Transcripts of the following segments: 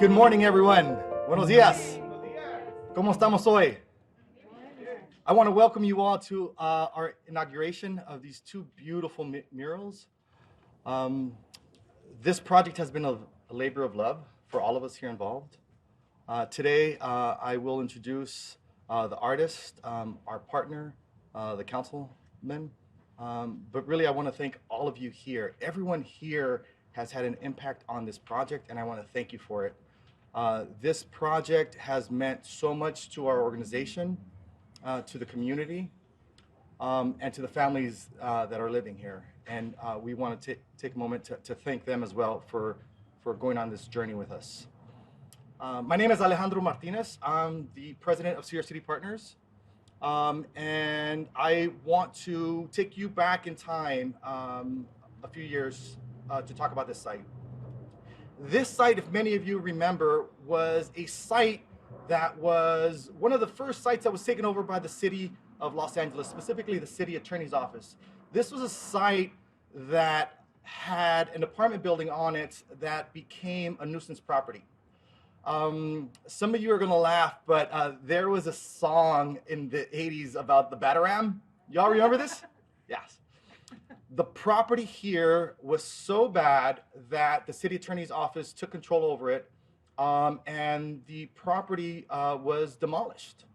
Good morning, everyone. Buenos días. ¿Cómo estamos hoy? I want to welcome you all to our inauguration of these two beautiful murals. This project has been a labor of love for all of us here involved. Today, I will introduce the artist, our partner, the Councilman. But really, I want to thank all of you here. Everyone here has had an impact on this project, and I want to thank you for it. This project has meant so much to our organization, to the community, and to the families that are living here. And we want to take a moment to thank them as well for going on this journey with us. My name is Alejandro Martinez. I'm the president of Sierra City Partners. And I want to take you back in time a few years to talk about this site. This site, if many of you remember, was a site that was one of the first sites that was taken over by the city of Los Angeles, specifically the city attorney's office. This was a site that had an apartment building on it that became a nuisance property. Some of you are gonna laugh, but there was a song in the 80s about the Batarang. Y'all remember this? Yes. The property here was so bad that the city attorney's office took control over it, and the property was demolished,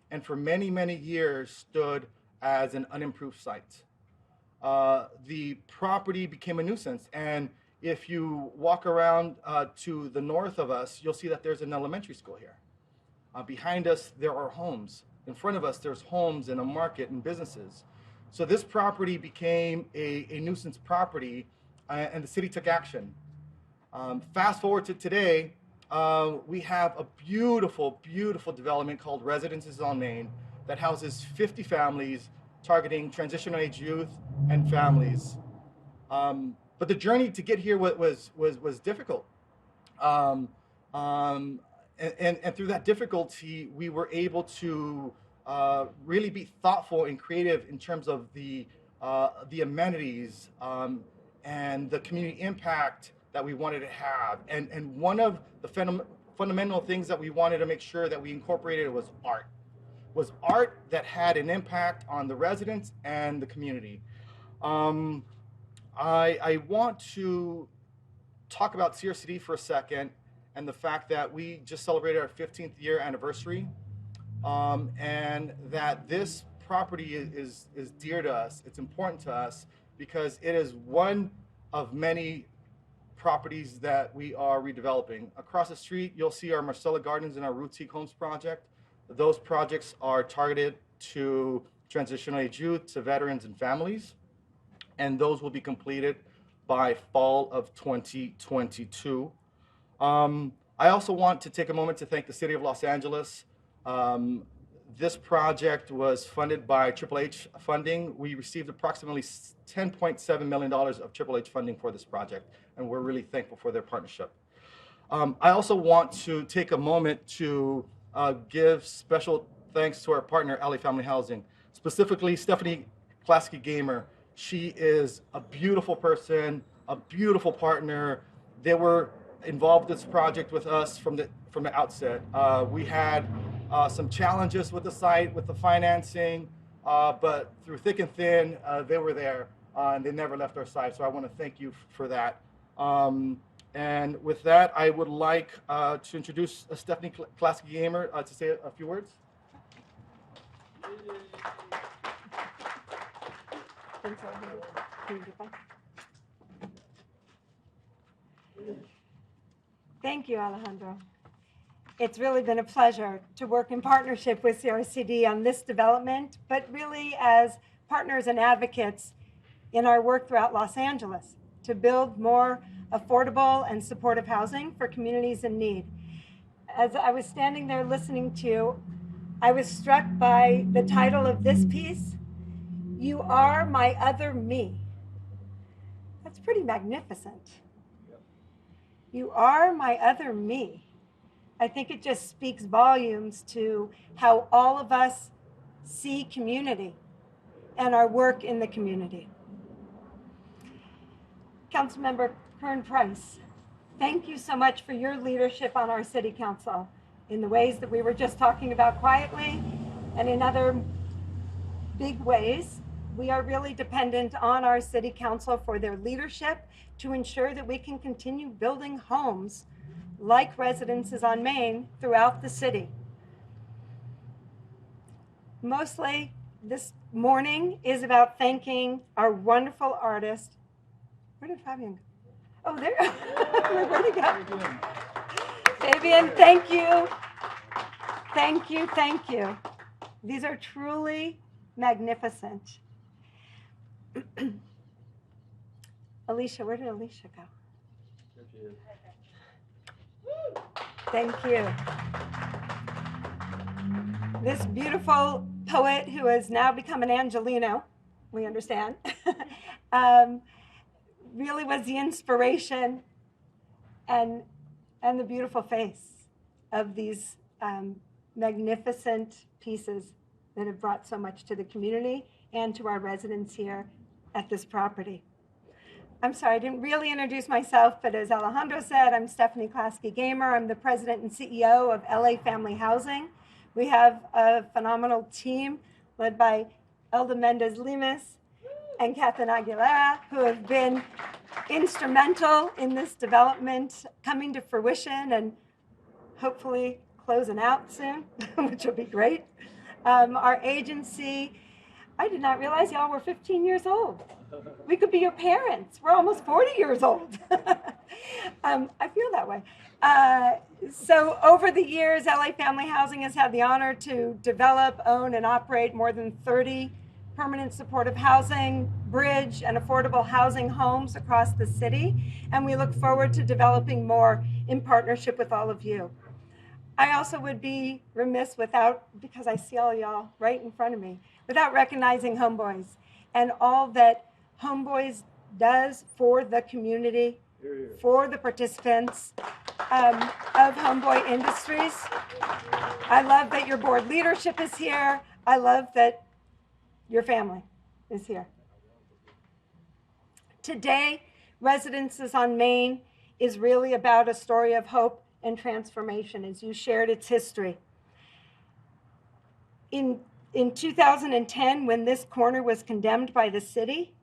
and for many, many years stood as an unimproved site. The property became a nuisance, and if you walk around to the north of us, you'll see that there's an elementary school here. Behind us, there are homes. In front of us, there's homes and a market and businesses. So this property became a nuisance property, and the city took action. Fast forward to today, we have a beautiful, beautiful development called Residences on Main that houses 50 families targeting transitional age youth and families. But the journey to get here was difficult. And through that difficulty, we were able to really be thoughtful and creative in terms of the amenities and the community impact that we wanted to have. And one of the fundamental things that we wanted to make sure that we incorporated was art that had an impact on the residents and the community. I want to talk about Sierra City for a second and the fact that we just celebrated our 15th year anniversary, and that this property is dear to us. It's important to us because it is one of many properties that we are redeveloping. Across the street, you'll see our Marcella Gardens and our Boutique Homes project. Those projects are targeted to transitional age youth, to veterans and families, and those will be completed by fall of 2022. I also want to take a moment to thank the City of Los Angeles. This project was funded by Triple H funding. We received approximately $10.7 million of Triple H funding for this project, and we're really thankful for their partnership. I also want to take a moment to give special thanks to our partner, Alley Family Housing, specifically Stephanie Klasky Gamer. She is a beautiful person, a beautiful partner. They were involved in this project with us from the outset. We had some challenges with the site, with the financing, but through thick and thin, they were there, and they never left our side. So I want to thank you for that. And with that, I would like to introduce Stephanie Klasky Gamer to say a few words. Thank you, Alejandro. It's really been a pleasure to work in partnership with CRCD on this development, but really as partners and advocates in our work throughout Los Angeles to build more affordable and supportive housing for communities in need. As I was standing there listening to you, I was struck by the title of this piece, "You Are My Other Me." That's pretty magnificent. You are my other me. I think it just speaks volumes to how all of us see community and our work in the community. Councilmember Curren, Thank you so much for your leadership on our city council in the ways that we were just talking about quietly and in other big ways. We are really dependent on our city council for their leadership to ensure that we can continue building homes like residences on Main throughout the city. Mostly this morning is about thanking our wonderful artist. Where did Fabian go? Oh, there. Where'd he go? Fabian, thank you. Thank you, thank you. These are truly magnificent. Alicia, where did Alicia go? There she is. Thank you. This beautiful poet who has now become an Angelino, we understand, really was the inspiration and the beautiful face of these magnificent pieces that have brought so much to the community and to our residents here at this property. I'm sorry, I didn't really introduce myself, but as Alejandro said, I'm Stephanie Klasky Gamer. I'm the president and CEO of LA Family Housing. We have a phenomenal team led by Elda Mendez Limas and Catherine Aguilera, who have been instrumental in this development coming to fruition and hopefully closing out soon, which will be great. Our agency, I did not realize y'all were 15 years old. We could be your parents. We're almost 40 years old. I feel that way. So over the years, LA Family Housing has had the honor to develop, own, and operate more than 30 permanent supportive housing, bridge, and affordable housing homes across the city. And we look forward to developing more in partnership with all of you. I also would be remiss because I see all y'all right in front of me, without recognizing Homeboys and all that Homeboys does for the community, for the participants of Homeboy Industries. I love that your board leadership is here. I love that your family is here. Today, Residences on Main is really about a story of hope and transformation, as you shared its history. In 2010, when this corner was condemned by the city,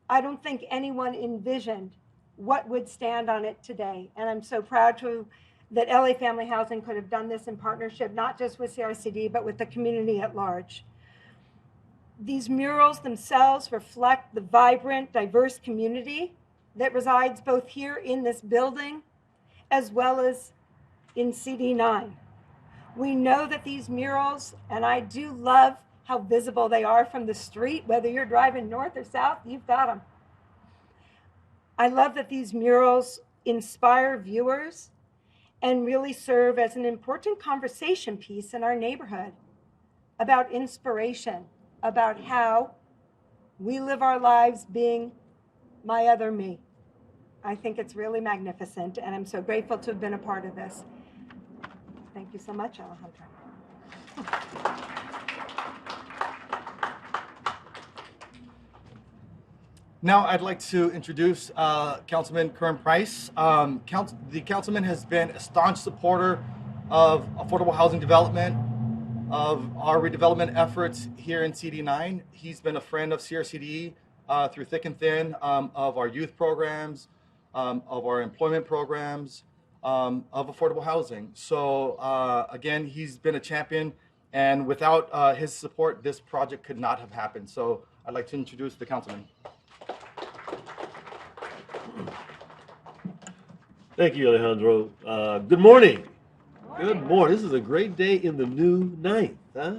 I don't think anyone envisioned what would stand on it today. And I'm so proud that LA Family Housing could have done this in partnership, not just with CRCD, but with the community at large. These murals themselves reflect the vibrant, diverse community that resides both here in this building as well as in CD9. We know that these murals, and I do love how visible they are from the street, whether you're driving north or south, you've got them. I love that these murals inspire viewers and really serve as an important conversation piece in our neighborhood about inspiration, about how we live our lives being my other me. I think it's really magnificent, and I'm so grateful to have been a part of this. Thank you so much, Alejandro. Now I'd like to introduce Councilman Curren Price. The councilman has been a staunch supporter of affordable housing development, of our redevelopment efforts here in CD9. He's been a friend of CRCD through thick and thin, of our youth programs, of our employment programs, of affordable housing. So again, he's been a champion, and without his support, this project could not have happened. So I'd like to introduce the councilman. Thank you, Alejandro. Good morning. Good morning. This is a great day in the new ninth, huh?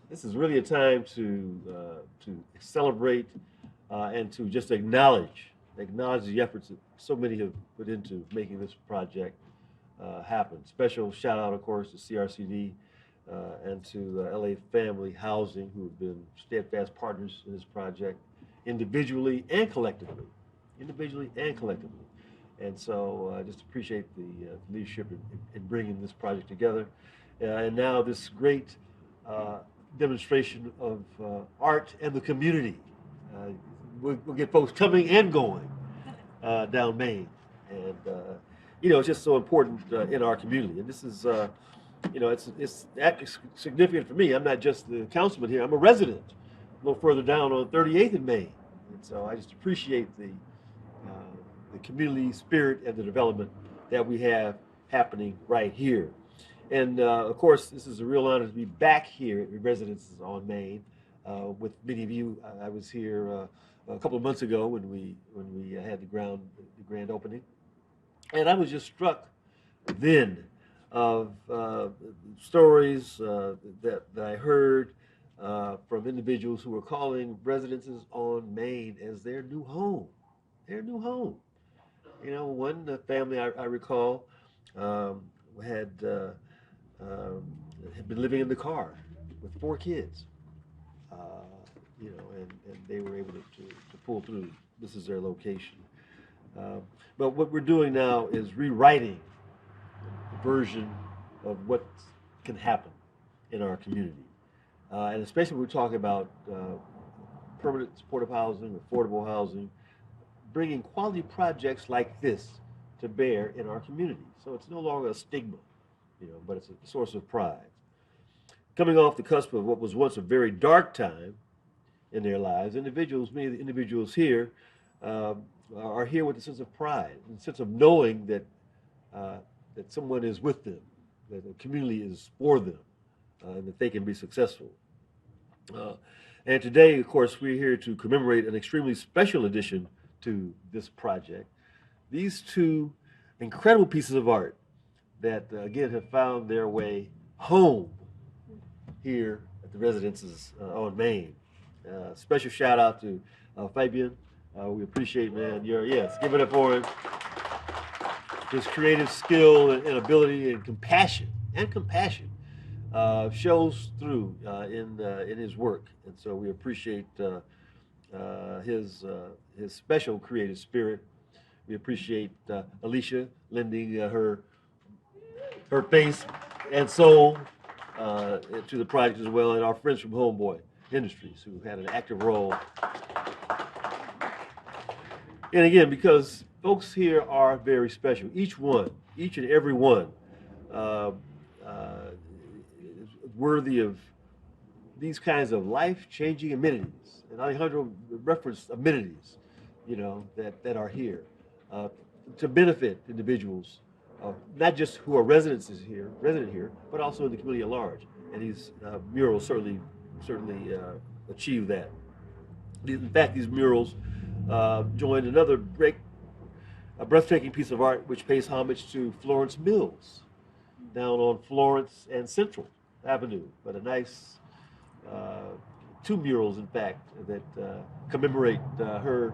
This is really a time to celebrate and to just acknowledge the efforts that so many have put into making this project happen. Special shout out, of course, to CRCD and to LA Family Housing, who have been steadfast partners in this project, individually and collectively. And so I just appreciate the leadership in bringing this project together. And now this great demonstration of art and the community. We'll get folks coming and going down Main. And it's just so important in our community. And this is, it's significant for me. I'm not just the councilman here. I'm a resident a little further down on 38th and Main. And so I just appreciate the community spirit and the development that we have happening right here. And of course, this is a real honor to be back here at Residences on Main with many of you. I was here a couple of months ago when we had the grand opening, and I was just struck then of stories that I heard from individuals who were calling Residences on Main as their new home. Their new home. One family I recall had been living in the car with 4 kids, and they were able to pull through. This is their location. But what we're doing now is rewriting the version of what can happen in our community. And especially when we're talking about permanent supportive housing, affordable housing, bringing quality projects like this to bear in our community. So it's no longer a stigma, but it's a source of pride. Coming off the cusp of what was once a very dark time in their lives, many of the individuals here are here with a sense of pride, and a sense of knowing that someone is with them, that the community is for them, and that they can be successful. And today, of course, we're here to commemorate an extremely special addition to this project. These 2 incredible pieces of art that, again, have found their way home here at the Residences on Main. Special shout out to Fabian. We appreciate, man, give it up for him. His creative skill and ability and compassion shows through in his work, and so we appreciate his special creative spirit. We appreciate Alicia lending her face and soul to the project as well, and our friends from Homeboy Industries who had an active role. And again, because folks here are very special, each and every one is worthy of these kinds of life-changing amenities. And Alejandro referenced amenities, that are here to benefit individuals, not just who are resident here, but also in the community at large. And these murals certainly achieve that. In fact, these murals joined another breathtaking piece of art which pays homage to Florence Mills down on Florence and Central Avenue. But a nice 2 murals, in fact, that commemorate her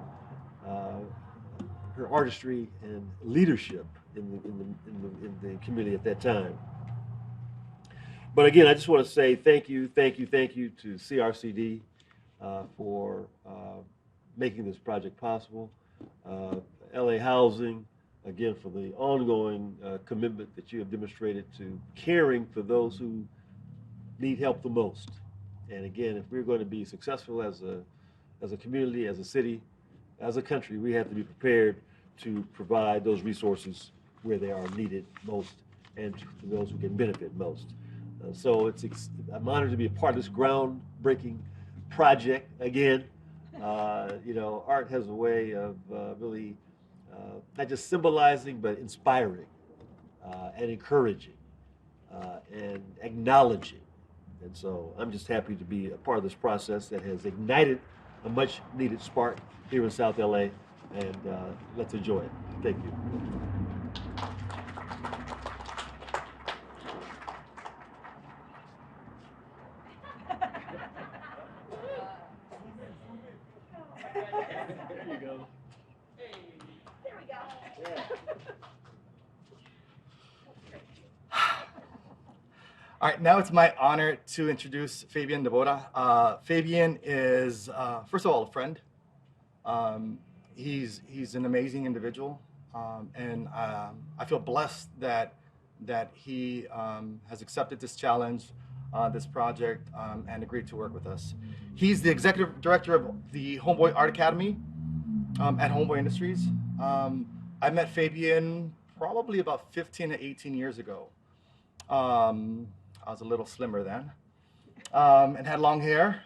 artistry and leadership in the community at that time. But again, I just want to say thank you to CRCD for making this project possible. LA Housing, again, for the ongoing commitment that you have demonstrated to caring for those who need help the most. And again, if we're going to be successful as a community, as a city, as a country, we have to be prepared to provide those resources where they are needed most and to those who can benefit most. So I'm honored to be a part of this groundbreaking project. Again, art has a way of really not just symbolizing, but inspiring and encouraging and acknowledging. And so I'm just happy to be a part of this process that has ignited a much needed spark here in South LA, and let's enjoy it. Thank you. There you go. Hey. There we go. Yeah. All right, now it's my honor to introduce Fabian Devora. Fabian is, first of all, a friend. He's an amazing individual, and I feel blessed that he has accepted this challenge, this project, and agreed to work with us. He's the executive director of the Homeboy Art Academy at Homeboy Industries. I met Fabian probably about 15 to 18 years ago. I was a little slimmer then, and had long hair.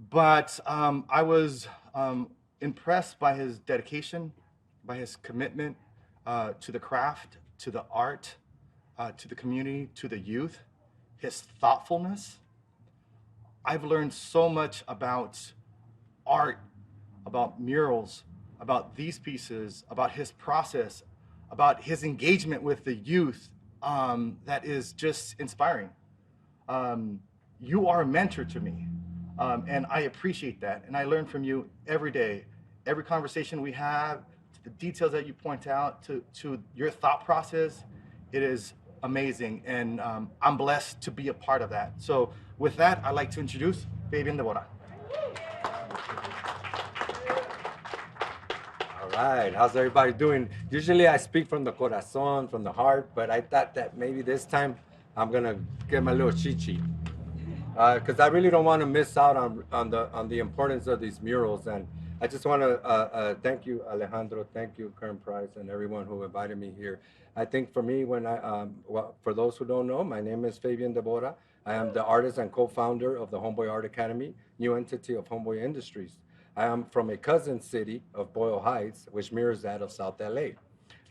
But I was impressed by his dedication, by his commitment to the craft, to the art, to the community, to the youth, his thoughtfulness. I've learned so much about art, about murals, about these pieces, about his process, about his engagement with the youth, that is just inspiring. You are a mentor to me, and I appreciate that. And I learn from you every day, every conversation we have, to the details that you point out, to your thought process. It is amazing, and I'm blessed to be a part of that. So with that, I'd like to introduce Fabian Devora. All right, how's everybody doing? Usually I speak from the corazón, from the heart, but I thought that maybe this time I'm gonna get my little chichi, because I really don't want to miss out on the importance of these murals. And I just want to thank you, Alejandro, thank you, Curren Price, and everyone who invited me here. I think for me, when well, for those who don't know, my name is Fabian Devora. I am the artist and co-founder of the Homeboy Art Academy, new entity of Homeboy Industries. I am from a cousin city of Boyle Heights, which mirrors that of South LA.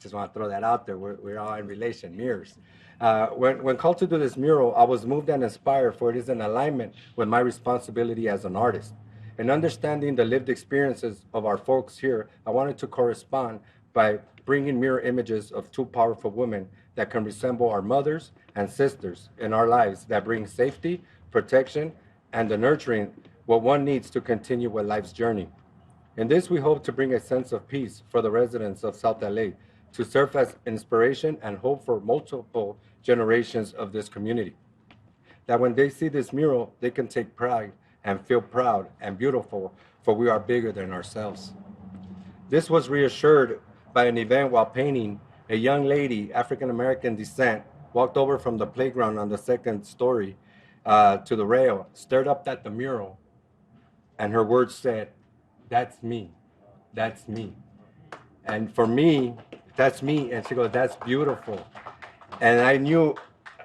Just want to throw that out there. We're all in relation, mirrors. When called to do this mural, I was moved and inspired, for it is in alignment with my responsibility as an artist. In understanding the lived experiences of our folks here, I wanted to correspond by bringing mirror images of two powerful women that can resemble our mothers and sisters in our lives, that bring safety, protection, and the nurturing what one needs to continue with life's journey. In this, we hope to bring a sense of peace for the residents of South LA, to serve as inspiration and hope for multiple generations of this community. That when they see this mural, they can take pride and feel proud and beautiful, for we are bigger than ourselves. This was reassured by an event while painting. A young lady, African-American descent, walked over from the playground on the second story to the rail, stared up at the mural, and her words said, "That's me, that's me." And for me, that's me. And she goes, "That's beautiful." And I knew,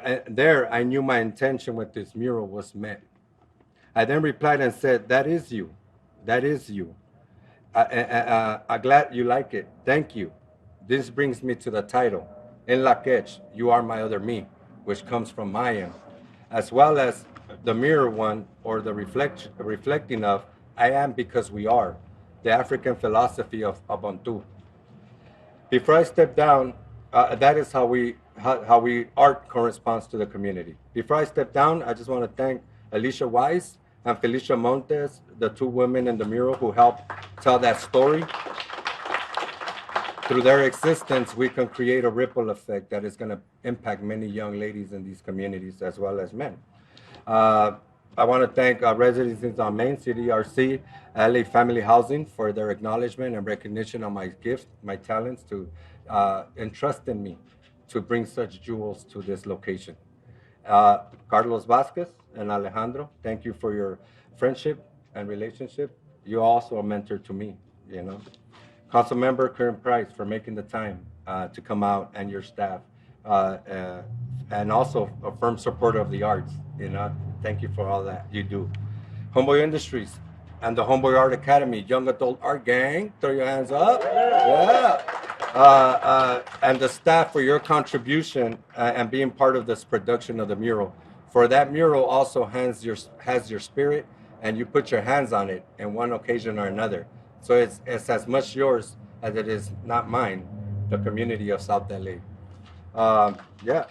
I knew my intention with this mural was met. I then replied and said, "That is you, that is you. I'm glad you like it, thank you." This brings me to the title, En la Quech, You Are My Other Me, which comes from Mayan, as well as the mirror one, or the reflecting of I am because we are, the African philosophy of Ubuntu. Before I step down, that is how we art corresponds to the community. Before I step down, I just want to thank Alicia Wise and Felicia Montes, the two women in the mural who helped tell that story. Through their existence, we can create a ripple effect that is going to impact many young ladies in these communities as well as men. I want to thank residents on Main, City RC, LA Family Housing for their acknowledgement and recognition of my gift, my talents, to entrust in me to bring such jewels to this location. Carlos Vasquez and Alejandro, thank you for your friendship and relationship. You're also a mentor to me, you know. Councilmember Curren Price for making the time to come out, and your staff, and also a firm supporter of the arts, you know. Thank you for all that you do. Homeboy Industries and the Homeboy Art Academy, Young Adult Art Gang, throw your hands up. Yeah. And the staff for your contribution and being part of this production of the mural. For that mural also has your spirit, and you put your hands on it in one occasion or another. So it's as much yours as it is not mine, the community of South LA. Yeah.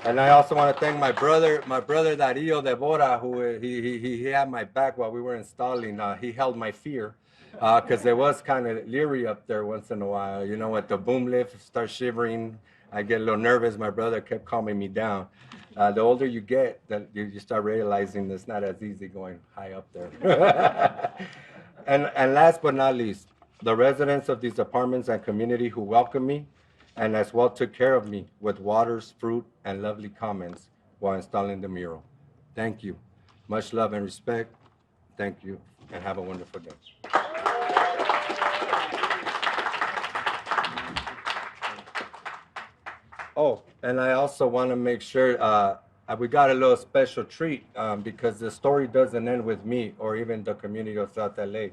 And I also want to thank my brother Dario Devora, who he had my back while we were installing. He held my fear, because it was kind of leery up there once in a while. You know, with the boom lift, start shivering, I get a little nervous. My brother kept calming me down. The older you get, you start realizing it's not as easy going high up there. And last but not least, the residents of these apartments and community who welcomed me and as well took care of me with waters, fruit, and lovely comments while installing the mural. Thank you. Much love and respect. Thank you, and have a wonderful day. Oh, and I also want to make sure we got a little special treat because the story doesn't end with me or even the community of South LA.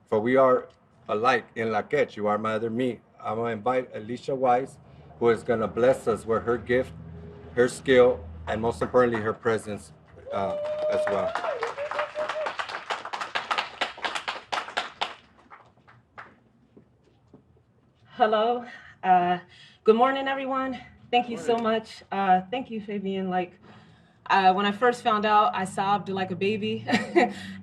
For we are alike in La Quech. You are my other me. I'm going to invite Alicia Wise, who is going to bless us with her gift, her skill, and most importantly, her presence as well. Hello. Good morning, everyone. Thank you so much. Thank you, Fabian. When I first found out, I sobbed like a baby,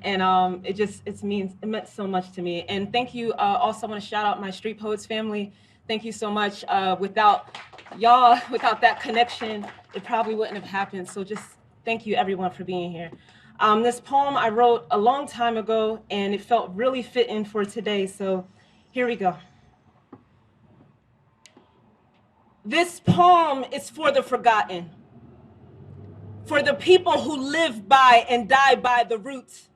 and it meant so much to me. And thank you. Also, want to shout out my Street Poets family. Thank you so much. Without y'all, without that connection, it probably wouldn't have happened. So just thank you, everyone, for being here. This poem I wrote a long time ago, and it felt really fitting for today. So here we go. This poem is for the forgotten, for the people who live by and die by the roots,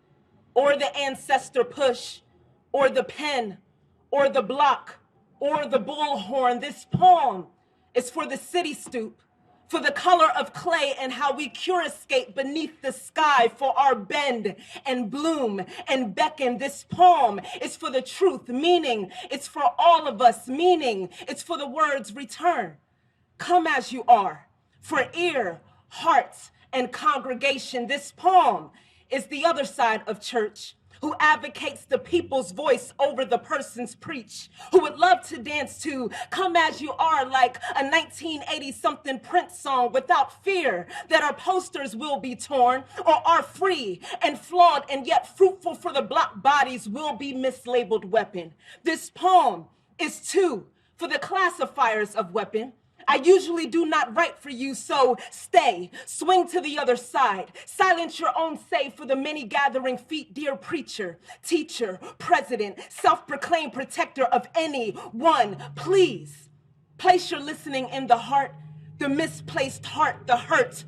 or the ancestor push, or the pen, or the block, or the bullhorn. This poem is for the city stoop, for the color of clay and how we curascape beneath the sky, for our bend and bloom and beckon. This poem is for the truth, meaning it's for all of us, meaning it's for the words return. Come as you are, for ear, hearts, and congregation. This poem is the other side of church, who advocates the people's voice over the person's preach, who would love to dance to Come As You Are like a 1980-something Prince song without fear that our posters will be torn or are free and flawed and yet fruitful for the block bodies will be mislabeled weapon. This poem is too for the classifiers of weapon. I usually do not write for you, so stay, swing to the other side, silence your own say for the many gathering feet, dear preacher, teacher, president, self-proclaimed protector of anyone. Please place your listening in the heart, the misplaced heart, the hurt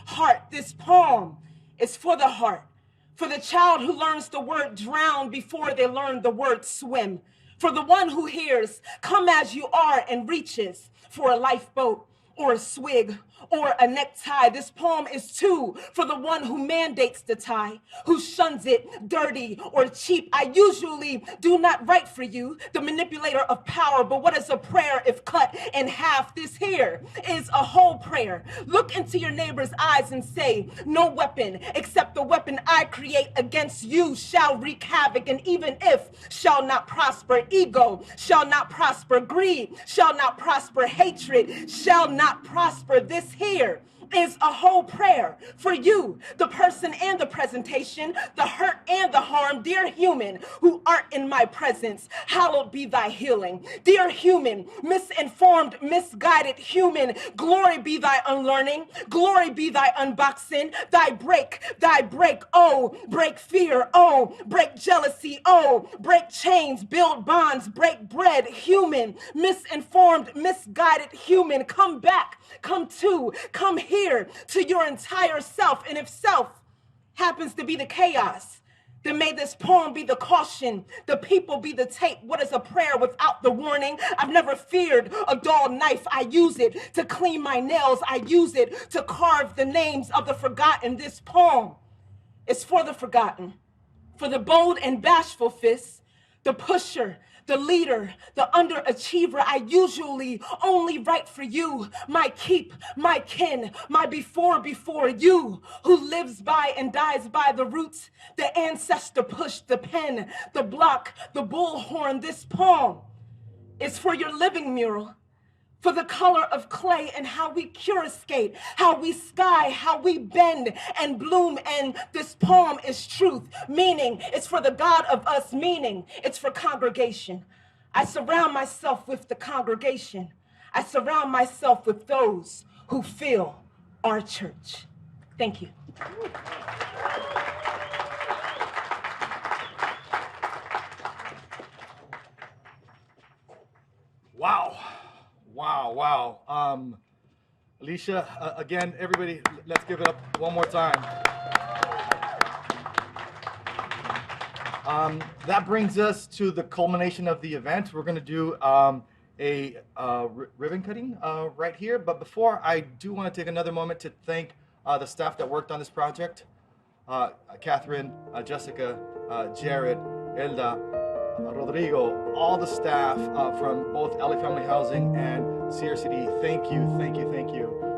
heart. This poem is for the heart, for the child who learns the word drown before they learn the word swim, for the one who hears come as you are and reaches for a lifeboat or a swig or a necktie. This poem is too for the one who mandates the tie, who shuns it dirty or cheap. I usually do not write for you, the manipulator of power, but what is a prayer if cut in half? This here is a whole prayer. Look into your neighbor's eyes and say, no weapon except the weapon I create against you shall wreak havoc, and even if shall not prosper, ego shall not prosper, greed shall not prosper, hatred shall not prosper. This here is a whole prayer for you, the person and the presentation, the hurt and the harm. Dear human who art in my presence, hallowed be thy healing. Dear human, misinformed, misguided human, glory be thy unlearning, glory be thy unboxing, thy break, oh, break fear, oh, break jealousy, oh, break chains, build bonds, break bread. Human, misinformed, misguided human, come back, come to, come here to your entire self. And if self happens to be the chaos, then may this poem be the caution, the people be the tape. What is a prayer without the warning? I've never feared a dull knife. I use it to clean my nails. I use it to carve the names of the forgotten. This poem is for the forgotten, for the bold and bashful fists, the pusher, the leader, the underachiever. I usually only write for you, my keep, my kin, my before you, who lives by and dies by the roots, the ancestor push, the pen, the block, the bullhorn. This poem is for your living mural, for the color of clay and how we curascate, how we sky, how we bend and bloom. And this poem is truth, meaning it's for the God of us, meaning it's for congregation. I surround myself with the congregation. I surround myself with those who fill our church. Thank you. Wow. Wow. Alicia, again, everybody, let's give it up one more time. That brings us to the culmination of the event. We're going to do a a ribbon cutting right here. But before, I do want to take another moment to thank the staff that worked on this project. Catherine, Jessica, Jared, Elda, Rodrigo, all the staff from both LA Family Housing and CRCD. Thank you, thank you, thank you.